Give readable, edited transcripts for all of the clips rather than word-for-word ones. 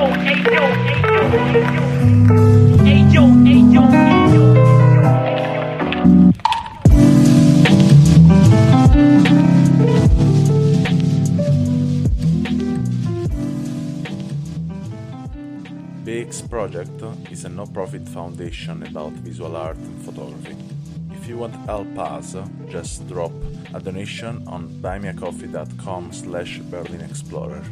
BEEX project is a no-profit foundation about visual art and photography. If you want to help us, just drop a donation on buymeacoffee.com/BerlinExplorer.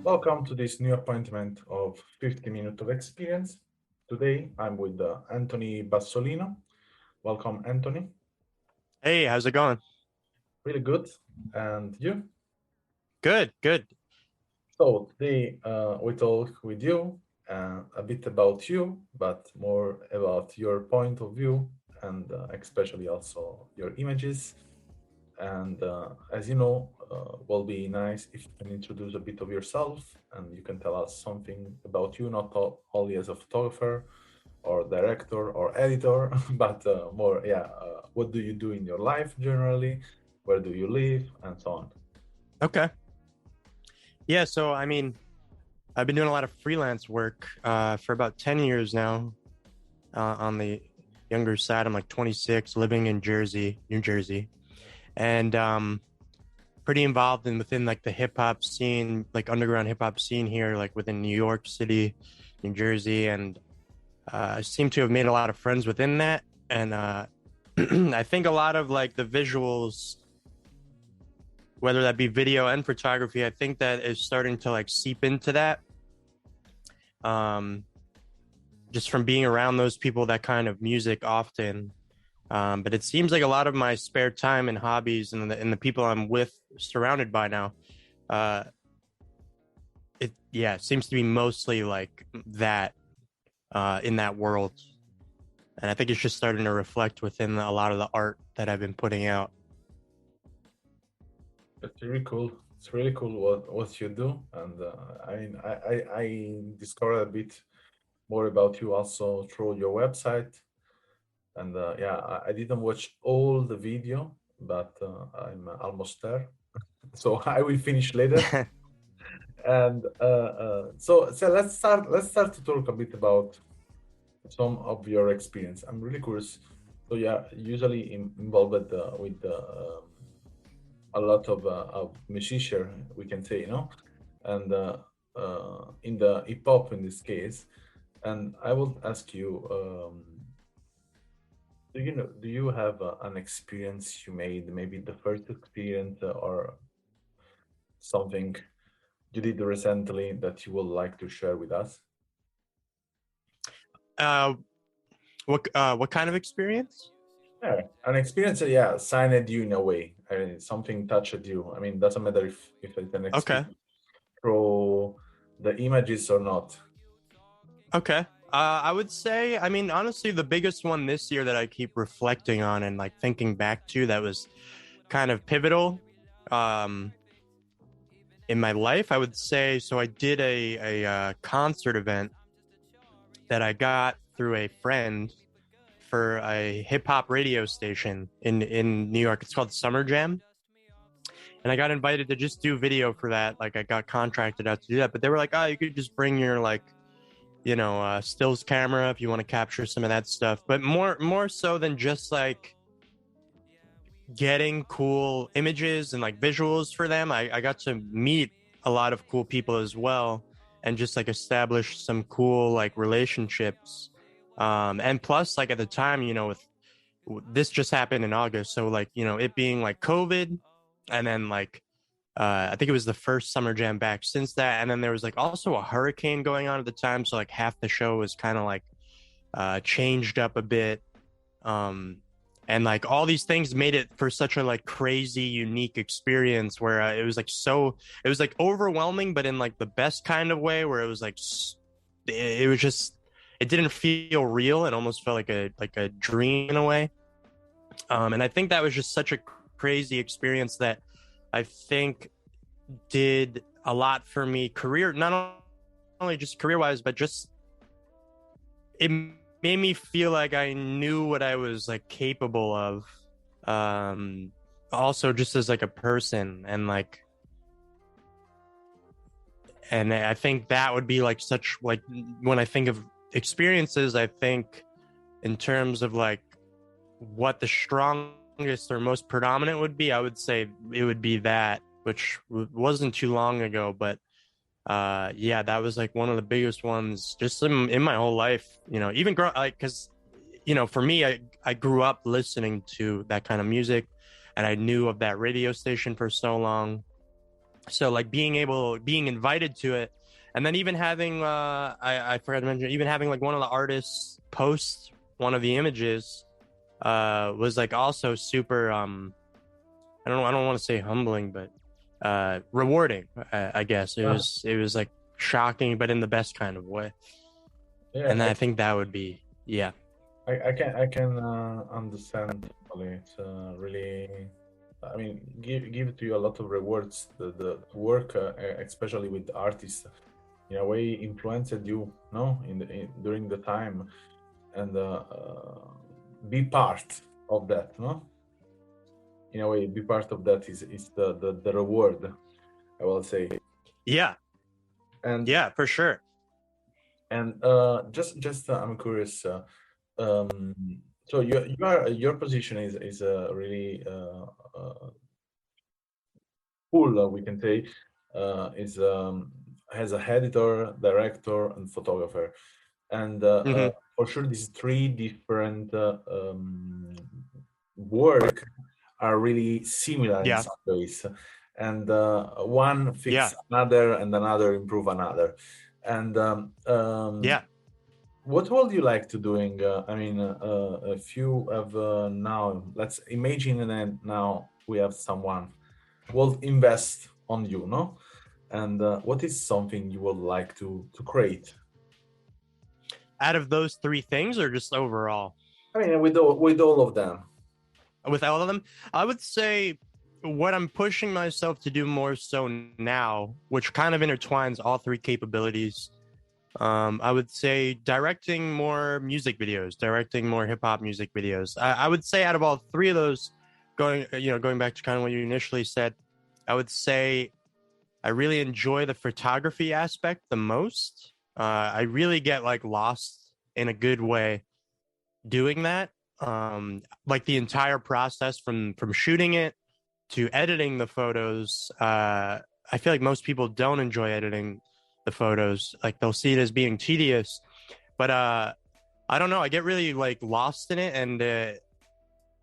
Welcome to this new appointment of 50 Minutes of Experience. Today I'm with Anthony Bassolino. Welcome, Anthony. Hey, how's it going? Really good. And you? Good. So today we talk with you a bit about you, but more about your point of view and especially also your images. And as you know, will be nice if you can introduce a bit of yourself and you can tell us something about you, not only as a photographer or director or editor, but more, what do you do in your life generally? Where do you live? And so on. Okay. Yeah, so I mean, I've been doing a lot of freelance work for about 10 years now. On the younger side, I'm like 26, living in New Jersey. And pretty involved within like the hip hop scene, like underground hip hop scene here, like within New York City, New Jersey, and I seem to have made a lot of friends within that. And I think a lot of like the visuals, whether that be video and photography, I think that is starting to like seep into that. Just from being around those people that kind of music often. But it seems like a lot of my spare time and hobbies and the people I'm surrounded by now, it seems to be mostly like that in that world. And I think it's just starting to reflect within a lot of the art that I've been putting out. It's really cool. It's really cool what you do. And I discovered a bit more about you also through your website. And I didn't watch all the video, but I'm almost there. So I will finish later. And so let's start to talk a bit about some of your experience. I'm really curious. So usually involved with a lot of musician, we can say, and in the hip hop in this case. And I will ask you, do you have an experience you made, maybe the first experience or something you did recently that you would like to share with us? What kind of experience? Yeah, an experience, signed you in a way. I mean, something touched you. I mean, doesn't matter if it's an experience through the images or not. Okay. I would say, I mean, honestly, the biggest one this year that I keep reflecting on and like thinking back to that was kind of pivotal in my life, I would say. So I did a concert event that I got through a friend for a hip hop radio station in New York. It's called Summer Jam. And I got invited to just do video for that. Like I got contracted out to do that, but they were like, oh, you could just bring your like, stills camera if you want to capture some of that stuff. But more so than just like getting cool images and like visuals for them, I got to meet a lot of cool people as well and just like establish some cool like relationships. And plus, like at the time, with this just happened in August, so like it being like COVID, and then like I think it was the first Summer Jam back since that, and then there was like also a hurricane going on at the time, so like half the show was kind of like changed up a bit, and like all these things made it for such a like crazy unique experience where it was like overwhelming, but in like the best kind of way, where it was like it was just, it didn't feel real. It almost felt like a dream in a way. And I think that was just such a crazy experience that I think did a lot for me not only just career-wise, but just it made me feel like I knew what I was like capable of. Also just as like a person, and And I think that would be like such like when I think of experiences, I think in terms of like what the strongest or most predominant would be, I would say it would be that, which wasn't too long ago, but yeah, that was like one of the biggest ones just in my whole life, you know, even grow like because you know, for me, I grew up listening to that kind of music and I knew of that radio station for so long. So like being invited to it, and then even having I forgot to mention, even having like one of the artists post one of the images was like also super I don't want to say humbling, but rewarding. I guess Ah, it was like shocking, but in the best kind of way. yeah, And then I think that would be yeah. I can understand totally. It's really, I mean, give to you a lot of rewards. The work, especially with artists, in a way, influenced you, no, during the time, and be part of that, no. In a way, be part of that is the reward, I will say. Yeah, And yeah, for sure. just I'm curious. Um, so your position is really cool. We can say is has a editor, director, and photographer, and Hmm. for sure these three different work are really similar in Yeah, some ways, and one yeah, fix another, and another improve another, and yeah. what would you like to doing? I mean, if you have now, let's imagine that now we have someone will invest on you, no? And what is something you would like to create? Out of those three things, or just overall? I mean, with all of them. With all of them, I would say what I'm pushing myself to do more so now, which kind of intertwines all three capabilities. I would say directing more music videos, directing more hip hop music videos. I would say out of all three of those, going back to kind of what you initially said, I would say I really enjoy the photography aspect the most. I really get like lost in a good way doing that. Like the entire process from shooting it to editing the photos. I feel like most people don't enjoy editing the photos. Like they'll see it as being tedious, but I don't know. I get really like lost in it, and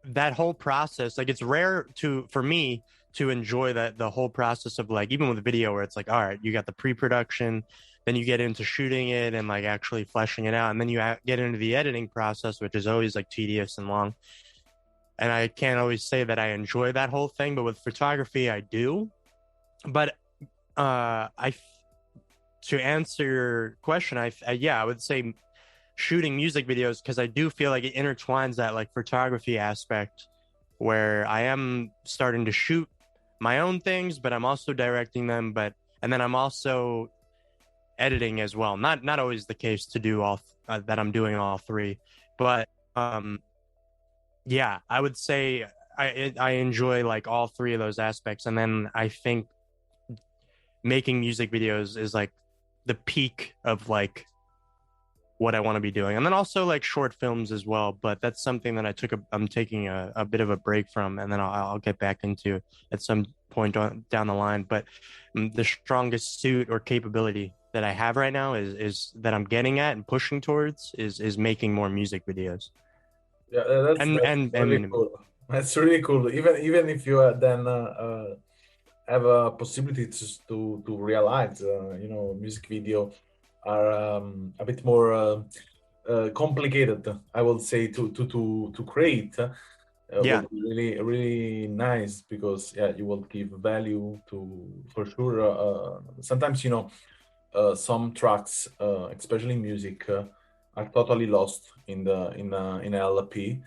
that whole process, like it's rare to for me to enjoy that the whole process of like even with a video where it's like, all right, you got the pre-production, then you get into shooting it and like actually fleshing it out, and then you get into the editing process, which is always like tedious and long. And I can't always say that I enjoy that whole thing, but with photography, I do. But I to answer your question, yeah, I would say shooting music videos because I do feel like it intertwines that like photography aspect where I am starting to shoot my own things, but I'm also directing them, but and then I'm also editing as well. Not always the case to do all that I'm doing all three, but yeah, I would say I enjoy like all three of those aspects, and then I think making music videos is like the peak of like what I want to be doing, and then also like short films as well. But that's something that I'm taking a bit of a break from, and then I'll get back into at some point down the line. But the strongest suit or capability that I have right now is that I'm getting at and pushing towards is making more music videos. Yeah, that's really And cool. That's really cool. Even if you then have a possibility to realize, music video are a bit more complicated. I would say to create will yeah, be really really nice because yeah, you will give value to for sure. Sometimes some tracks, especially music, are totally lost in LP.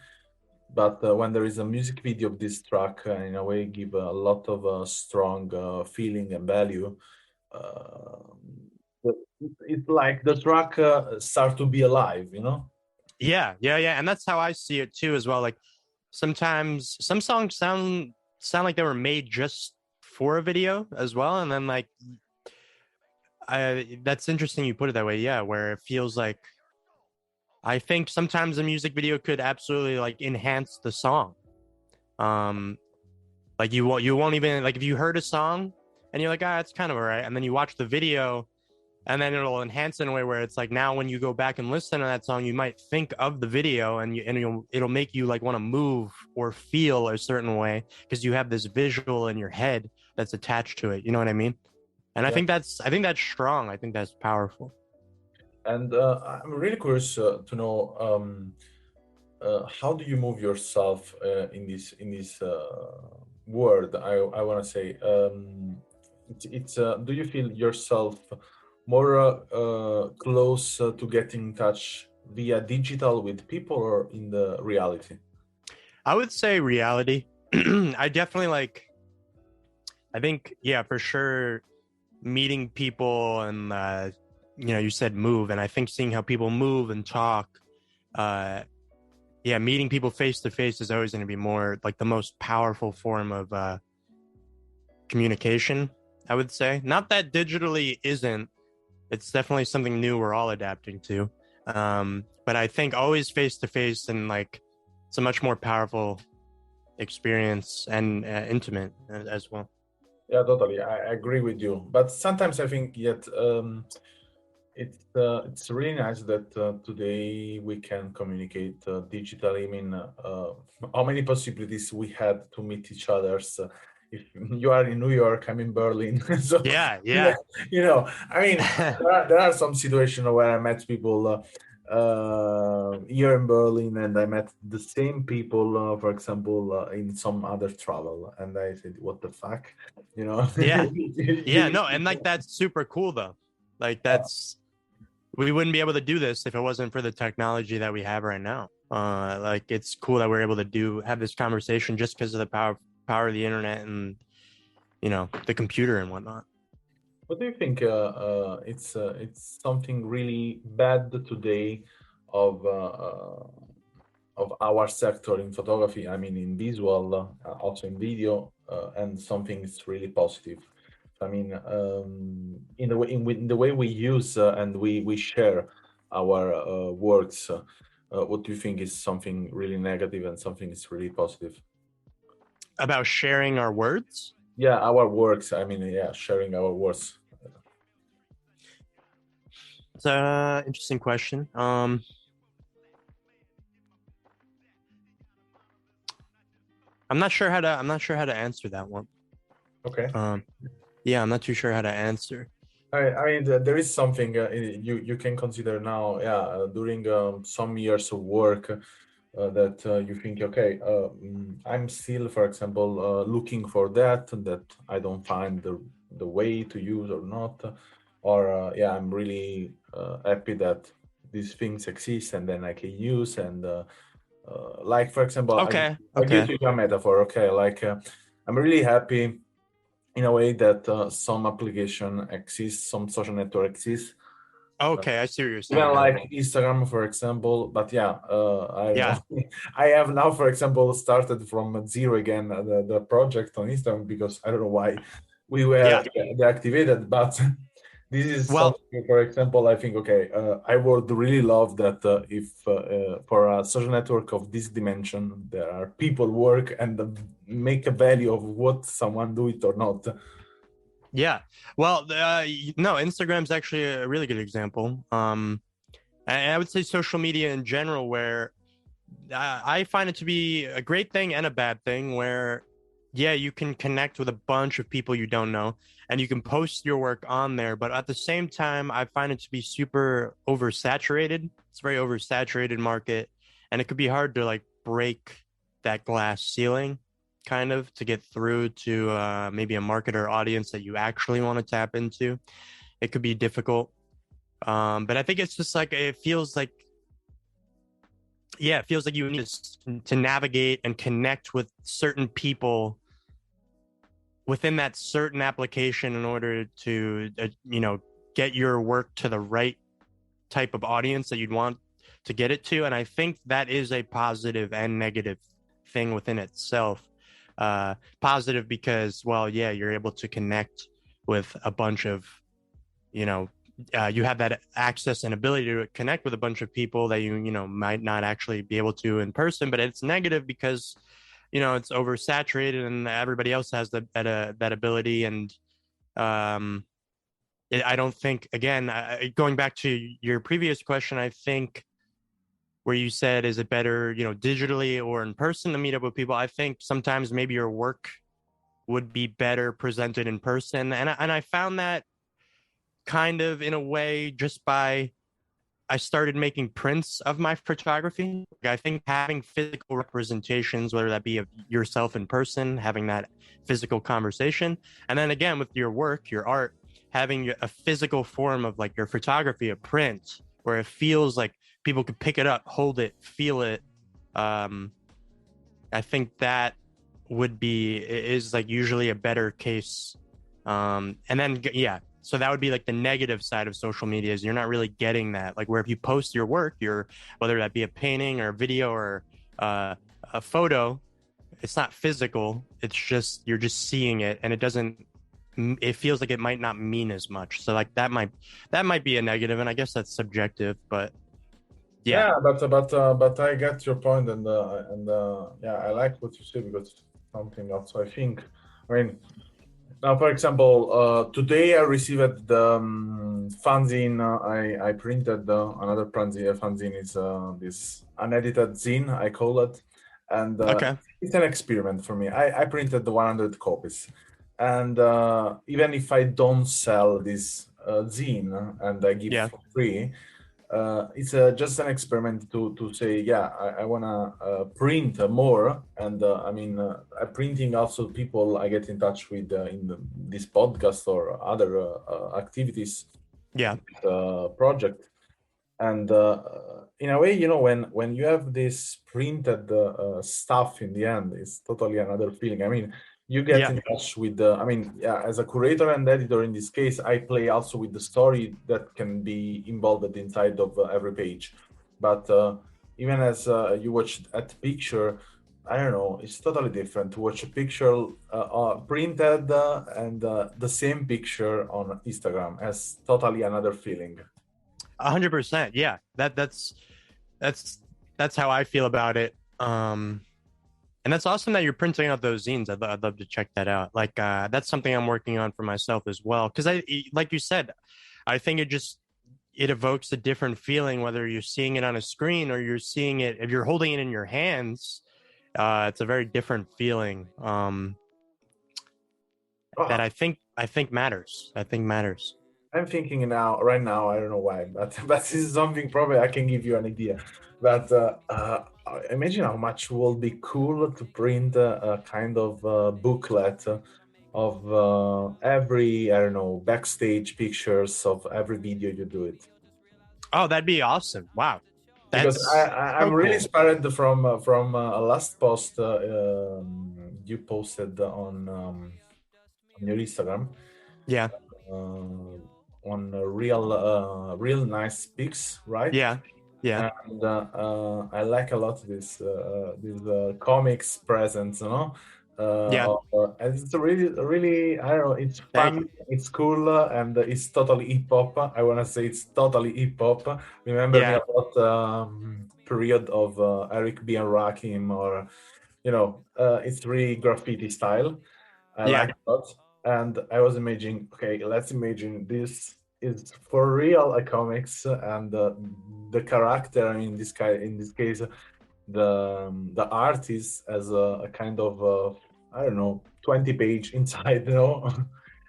But when there is a music video of this track, in a way, give a lot of strong feeling and value. Uh, it's like the track start to be alive, you know? yeah, and that's how I see it too as well. Like sometimes some songs sound like they were made just for a video as well, and then like That's interesting you put it that way. Yeah, where it feels like I think sometimes a music video could absolutely like enhance the song. Um, like you won't even like if you heard a song and you're like, ah, it's kind of all right, and then you watch the video and then it'll enhance in a way where it's like now when you go back and listen to that song, you might think of the video and it'll make you like want to move or feel a certain way because you have this visual in your head that's attached to it. You know what I mean? And Yeah. I think that's strong. I think that's powerful. And I'm really curious to know how do you move yourself in this world? I want to say it's do you feel yourself more close to getting in touch via digital with people or in the reality? I would say reality. I definitely like. I think yeah, for sure. Meeting people and you said move, and I think seeing how people move and talk. Uh, yeah, meeting people face to face is always going to be more like the most powerful form of communication. I would say not that digitally isn't. It's definitely something new we're all adapting to. But I think always face to face and like it's a much more powerful experience and intimate as well. Yeah, totally. I agree with you. But sometimes I think yet it's really nice that today we can communicate digitally. I mean, how many possibilities we had to meet each others. If you are in New York, I'm in Berlin. So, Yeah, yeah, yeah. I mean, there are some situations where I met people here in Berlin, and I met the same people, for example, in some other travel, and I said, "What the fuck?" You know, Yeah. Yeah, you no, and like that's super cool though. Like that's we wouldn't be able to do this if it wasn't for the technology that we have right now. Like it's cool that we're able to have this conversation just because of the power of the internet and the computer and whatnot. What do you think? It's something really bad today of our sector in photography. I mean, in visual, also in video, and something is really positive. I mean, in the way we use and we share our works. What do you think is something really negative and something is really positive? About sharing our words. Yeah, our works. I mean, yeah, sharing our works. It's an interesting question. I'm not sure how to answer that one. Okay. Um, yeah, I'm not too sure how to answer. I mean, there is something you can consider now, yeah, during some years of work that you think, okay, I'm still, for example, looking for that I don't find the way to use or not, or yeah, I'm really happy that these things exist and then I can use and like, for example, Okay, I give okay. you a metaphor, okay, like I'm really happy in a way that some application exists, some social network exists, Okay, I see what you're even saying now. like Instagram, for example. But yeah, I don't know. Yeah, I have now, for example, started from zero again the project on Instagram because I don't know why we were yeah. deactivated, but this is Well, something, for example, I think, okay, I would really love that if for a social network of this dimension, there are people work and make a value of what someone do it or not. yeah. Well, no, Instagram's actually a really good example. And I would say social media in general, where I find it to be a great thing and a bad thing, where, yeah, you can connect with a bunch of people you don't know and you can post your work on there. But at the same time, I find it to be super oversaturated. It's a very oversaturated market. And it could be hard to like break that glass ceiling kind of to get through to maybe a market or audience that you actually want to tap into. It could be difficult. But I think it's just like it feels like yeah, it feels like you need to navigate and connect with certain people within that certain application in order to, get your work to the right type of audience that you'd want to get it to. And I think that is a positive and negative thing within itself. Positive because, well, yeah, you're able to connect with a bunch of you have that access and ability to connect with a bunch of people that you might not actually be able to in person. But it's negative because it's oversaturated and everybody else has that ability. And um, I don't think, again, going back to your previous question, I think where you said, is it better, digitally or in person to meet up with people? I think sometimes maybe your work would be better presented in person. And I found that kind of in a way just by I started making prints of my photography. I think having physical representations, whether that be of yourself in person, having that physical conversation, and then again with your work, your art, having a physical form of like your photography, a print, where it feels like people could pick it up, hold it, feel it. Um, I think that is like usually a better case. And then yeah, so that would be like the negative side of social media is you're not really getting that. Like where if you post your work, whether that be a painting or a video or a photo, it's not physical. It's just you're just seeing it, and it feels like it might not mean as much. So like that might be a negative, and I guess that's subjective, but yeah. Yeah, but I get your point, and yeah, I like what you say because it's something else. I think, I mean, now for example, today I received the fanzine. I printed another fanzine. A fanzine is this unedited zine, I call it, and Okay. it's an experiment for me. I printed the 100 copies, and even if I don't sell this zine and I give Yeah. for free, it's just an experiment to say, yeah, I want to print more. And I mean, printing also people I get in touch with this podcast or other activities, Yeah. project. And in a way, when you have this printed stuff in the end, it's totally another feeling. I mean, you get Yeah. in touch with the, I mean, yeah, as a curator and editor in this case, I play also with the story that can be involved inside of every page. But even as you watch at picture, I don't know, it's totally different to watch a picture printed and the same picture on Instagram has totally another feeling. 100%. Yeah. That's that's how I feel about it. And that's awesome that you're printing out those zines. I'd love to check that out. Like that's something I'm working on for myself as well. Because like you said, I think it evokes a different feeling whether you're seeing it on a screen or you're seeing it if you're holding it in your hands. It's a very different feeling. That Oh, I think matters. I think matters. I'm thinking now, right now, I don't know why, but but this is something probably I can give you an idea. But imagine how much will be cool to print a kind of booklet of every, I don't know, backstage pictures of every video you do it. Oh, that'd be awesome. Wow. Because That's I'm so really cool. inspired from a last post you posted on your Instagram Yeah. uh, on real nice pics, right? Yeah. Yeah. And I like a lot this comics presence, Yeah. and it's really, I don't know, it's Thank fun, you. it's cool, and it's totally hip hop. I want to say it's totally hip hop. Remember me Yeah. about period of Eric B and Rakim, or it's really graffiti style. I Yeah. like it a lot. And I was imagining, okay, let's imagine this is for real a comics, and the character, I mean, in this case, the artist as a kind of I don't know, 20 page inside,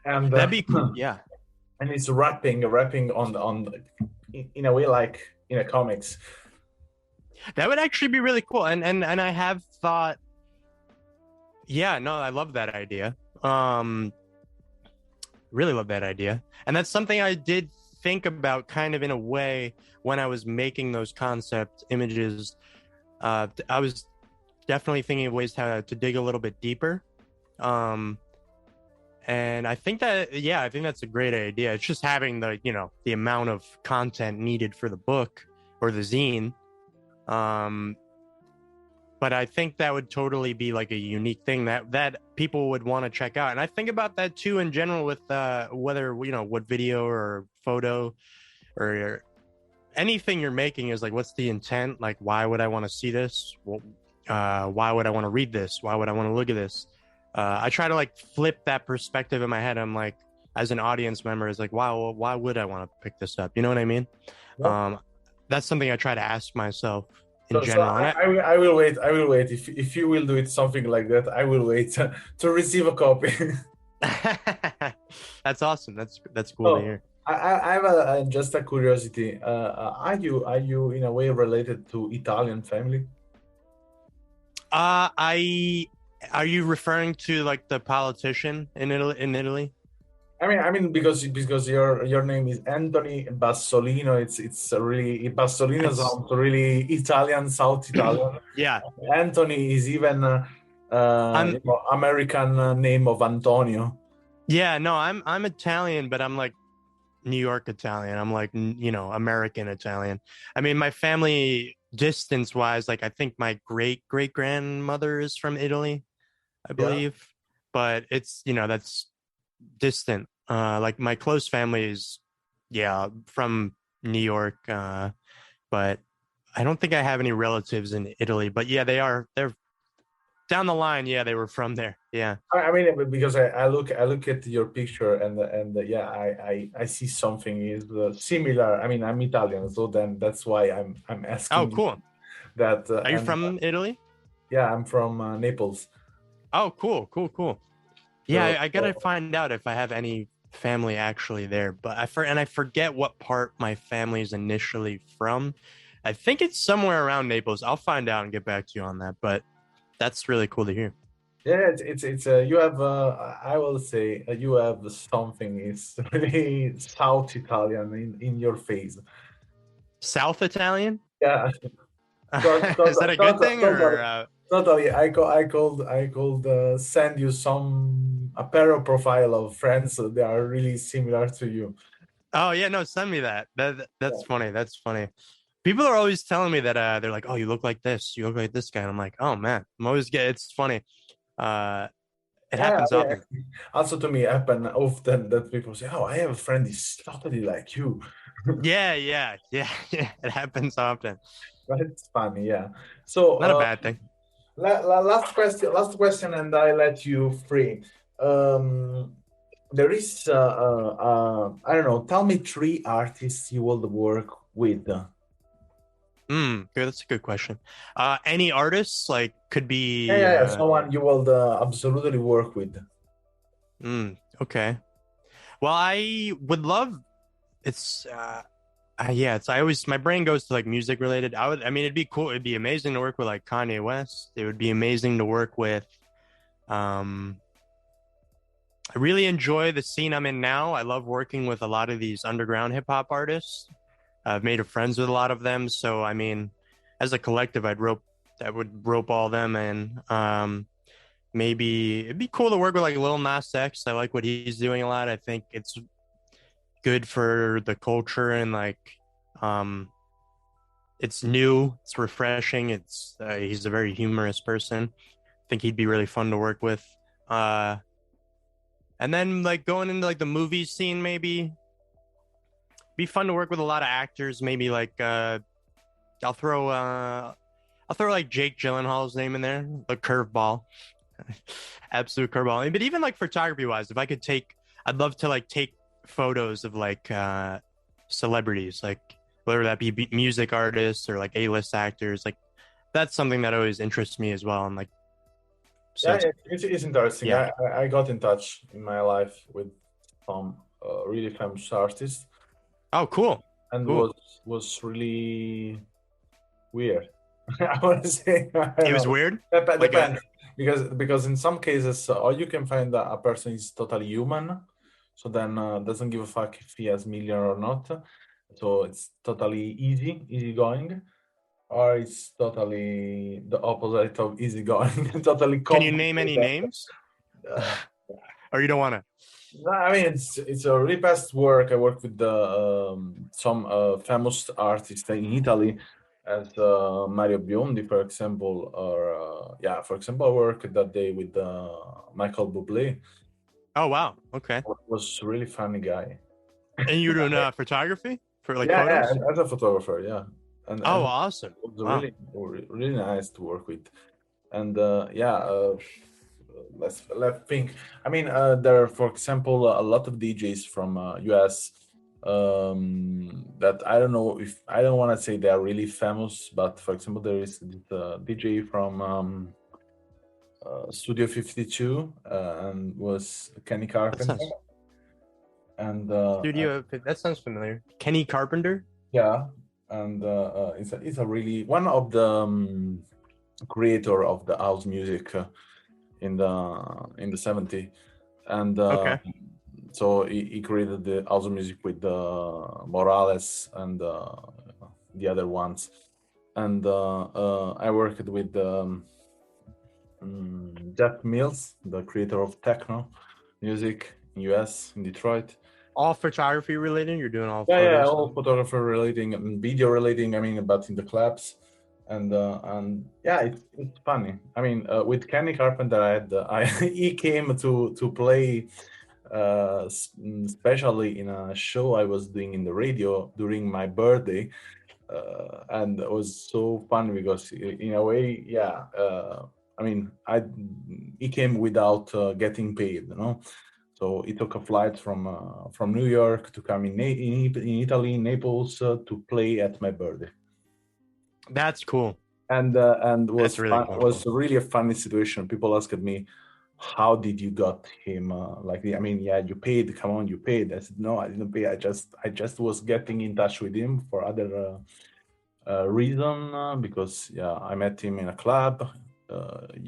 and That'd be cool. Yeah. and it's rapping on in a way like in a comics. That would actually be really cool. And I have thought, yeah, no, I love that idea. Um, really love that idea. And that's something I did think about kind of in a way when I was making those concept images. I was definitely thinking of ways how to dig a little bit deeper. Um, and I think I think that's a great idea. It's just having the amount of content needed for the book or the zine. Um, but I think that would totally be like a unique thing that people would want to check out. And I think about that too in general with whether what video or photo or anything you're making is like, what's the intent? Like, why would I want to see this? Well, why would I want to read this? Why would I want to look at this? I try to like flip that perspective in my head. I'm like, as an audience member, is like, wow, why would I want to pick this up? You know what I mean? Yep. Um, that's something I try to ask myself in So general. And I will wait. I will wait. If you will do it something like that, I will wait to receive a copy. that's awesome. That's cool to Oh, hear. I have just a curiosity. Are you in a way related to Italian family? I are you referring to like the politician in Italy? In Italy? I mean, because your name is Anthony Bassolino. It's a really Bassolino It's sounds really Italian, South Italian. yeah. Anthony is even I'm American name of Antonio. yeah. No, I'm Italian, but I'm like New York Italian. I'm like American Italian. I mean, my family distance wise, like I think my great grandmother is from Italy, I Yeah. believe, but it's that's distant. Like my close family is, yeah, from New York. But I don't think I have any relatives in Italy. But yeah, they're down the line. Yeah, they were from there. Yeah. I mean, because I look at your picture and yeah, I see something is similar. I mean, I'm Italian, so then that's why I'm Oh, asking you cool. that. Are you And from Italy? yeah, I'm from Naples. Oh, cool. Yeah, So, I gotta find out if I have any family actually there. But I forget what part my family is initially from. I think it's somewhere around Naples. I'll find out and get back to you on that. But that's really cool to hear. yeah, it's you have I will say you have something is really South Italian in your face. South Italian? Yeah, Is that a good thing or totally. Totally, I could send you some a pair of profile of friends that are really similar to you. Oh yeah, no, send me that. Yeah, That's funny. That's funny. People are always telling me that they're like, "Oh, you look like this. You look like this guy." And I'm like, "Oh man." I'm always get it's funny. Uh it yeah. happens I mean, often. also to me happen often that people say, "Oh, I have a friend is totally like you." Yeah. It happens often. But it's funny, yeah. So, Not a bad thing. last question, and I let you free. Um, there is, I don't know. Tell me three artists you will work with. Good. That's a good question. Any artists like could Yeah, be yeah, yeah. Someone you will absolutely work with. okay. Well, I would love it's yeah, it's I always my brain goes to like music related. I mean it'd be cool. It'd be amazing to work with like Kanye West. It would be amazing to work with um I really enjoy the scene I'm in now. I love working with a lot of these underground hip hop artists. I've made friends with a lot of them, so I mean as a collective I would rope all them in. Maybe it'd be cool to work with like Lil Nas X. I like what he's doing a lot. I think it's good for the culture and like um it's new, it's refreshing. It's he's a very humorous person. I think he'd be really fun to work with. Uh and then like going into like the movie scene maybe be fun to work with a lot of actors, maybe like I'll throw uh I'll throw like Jake Gyllenhaal's name in there, the curveball. Absolute curveball. But even like photography wise, if I could take, I'd love to like take photos of like celebrities, like whether that be music artists or like A-list actors. Like that's something that always interests me as well. And like, so Yeah, it's interesting. yeah. I got in touch in my life with some really famous artists, Oh, cool, and cool. was really weird. I want to say, I don't It was know. weird. Like a Depends, because in some cases, or you can find that a person is totally human, so then doesn't give a fuck if he has million or not. So it's totally easy going, or it's totally the opposite of easy going, totally can you name any complicated. names, Uh, or you don't want to? No, I mean it's a really past work. I work with some famous artists in Italy, as Mario Biondi, for example, or yeah, for example, I worked that day with Michael Bublé. Oh wow. Okay. Was really funny guy. And you're doing photography for like Yeah, yeah, photos? as a photographer, yeah, Oh, and it awesome. was Wow. really nice to work with, and yeah, let's think. I mean, there are, for example, a lot of DJs from US that I don't know if I don't want to say they are really famous, but for example, there is this DJ from Studio 52 and was Kenny That Carpenter, sounds and studio. That sounds familiar. Kenny Carpenter. yeah, and it's a really one of the creator of the house music in the 70s, and Okay. so he created the house music with Morales and the other ones, and I worked with Jeff Mills, the creator of techno music in US in Detroit. All photography related. You're doing all Yeah, yeah, photos. all photographer relating and video relating. I mean, but in the clubs, and yeah, it's funny. I mean, with Kenny Carpenter, I had he came to play, especially in a show I was doing in the radio during my birthday, and it was so fun because in a way, yeah. I mean, he came without getting paid, you know. So he took a flight from New York to come in Italy, Naples, to play at my birthday, That's cool. and was That's really fun. cool. Was really a funny situation. People asked me, "How did you got him?" I mean, yeah, you paid. Come on, you paid. I said, "No, I didn't pay. I just was getting in touch with him for other reason because yeah, I met him in a club."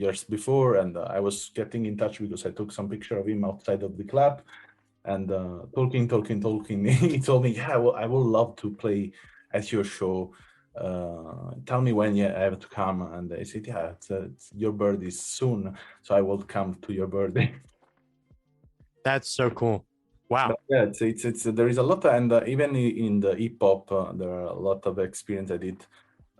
Years before, and I was getting in touch because I took some picture of him outside of the club, and talking he told me, yeah, well, I would love to play at your show, tell me when you have to come. And I said, yeah, your birthday is soon, so I will come to your birthday. That's so cool. Wow. But yeah, it's there is a lot, and even in the hip hop, there are a lot of experience I did,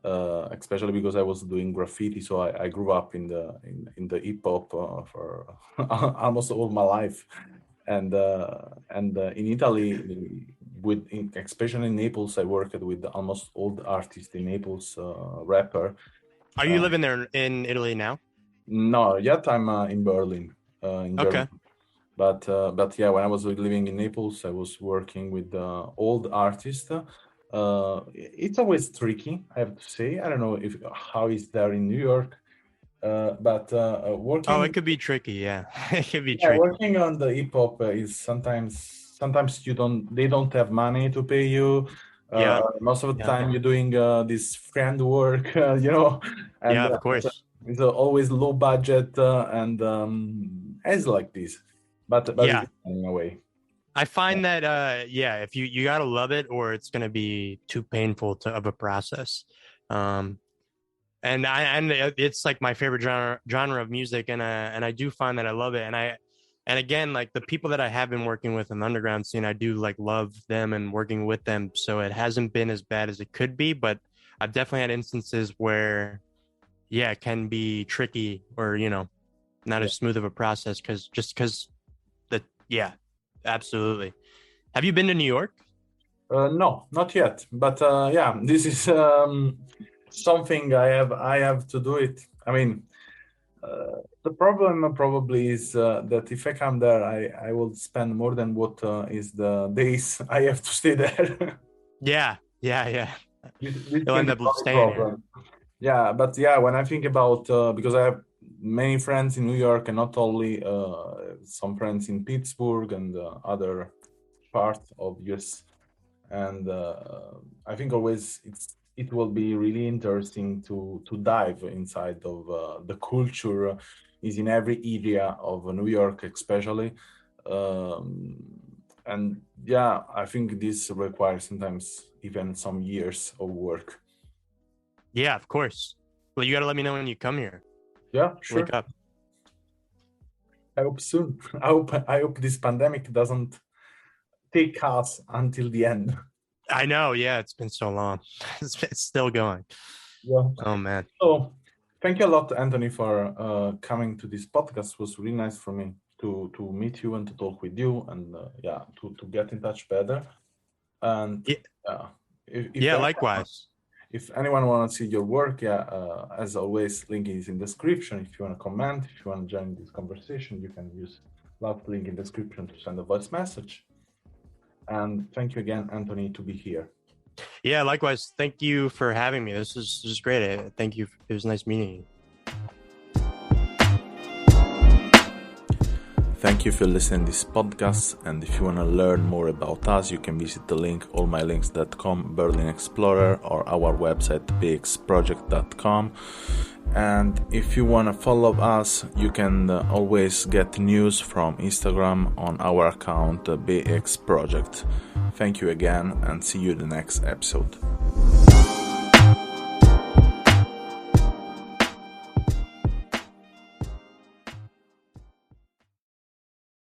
especially because I was doing graffiti. So I grew up in the hip hop for almost all my life, and in Italy, especially in Naples, I worked with almost all the artists in Naples, rapper. Are you Uh, living there in Italy now? no, yet I'm in Berlin, in Germany. Okay. But yeah, when I was living in Naples, I was working with old artists. It's always tricky, I have to say. I don't know if how is there in New York, but Oh, it working could be tricky. Yeah, it could be yeah, tricky. working on the hip hop is sometimes you don't they don't have money to pay you. Yeah. Most of the Yeah. time you're doing this friend work, and Yeah. Of so course. it's always low budget and it's like this, but it's Yeah. in a way. I find that yeah, if you gotta love it or it's gonna be too painful to of a process. Um and it's like my favorite genre of music and I do find that I love it and again like the people that I have been working with in the underground scene I do like love them and working with them so it hasn't been as bad as it could be but I've definitely had instances where yeah it can be tricky or not Yeah. as smooth of a process because the yeah absolutely. Have you been to New York? No, not yet. But yeah, this is something I have to do it. I mean, the problem probably is that if I come there, I will spend more than what is the days I have to stay there. Yeah. This You'll can end be up a staying here. problem. Yeah, but yeah, when I think about because I have many friends in New York and not only some friends in Pittsburgh and other parts of US, and I think always it will be really interesting to dive inside of the culture is in every area of New York, especially. Um, and yeah, I think this requires sometimes even some years of work. Yeah, of course. Well, you got to let me know when you come here. Yeah, Link sure. up. I hope soon. I hope this pandemic doesn't take us until the end. I know. Yeah, it's been so long. It's still going. Yeah. Oh man. So thank you a lot, Anthony, for coming to this podcast. It was really nice for me to meet you and to talk with you, and to get in touch better. And Likewise. If anyone want to see your work, as always, link is in description. If you want to comment, if you want to join this conversation, you can use last link in description to send a voice message. And thank you again, Anthony, to be here. Yeah, likewise. Thank you for having me. This is great. Thank you. It was nice meeting you. Thank you for listening to this podcast, and if you want to learn more about us, you can visit the link allmylinks.com, Berlin Explorer, or our website bexproject.com. And if you want to follow us, you can always get news from Instagram on our account BEEX Project. Thank you again, and see you in the next episode.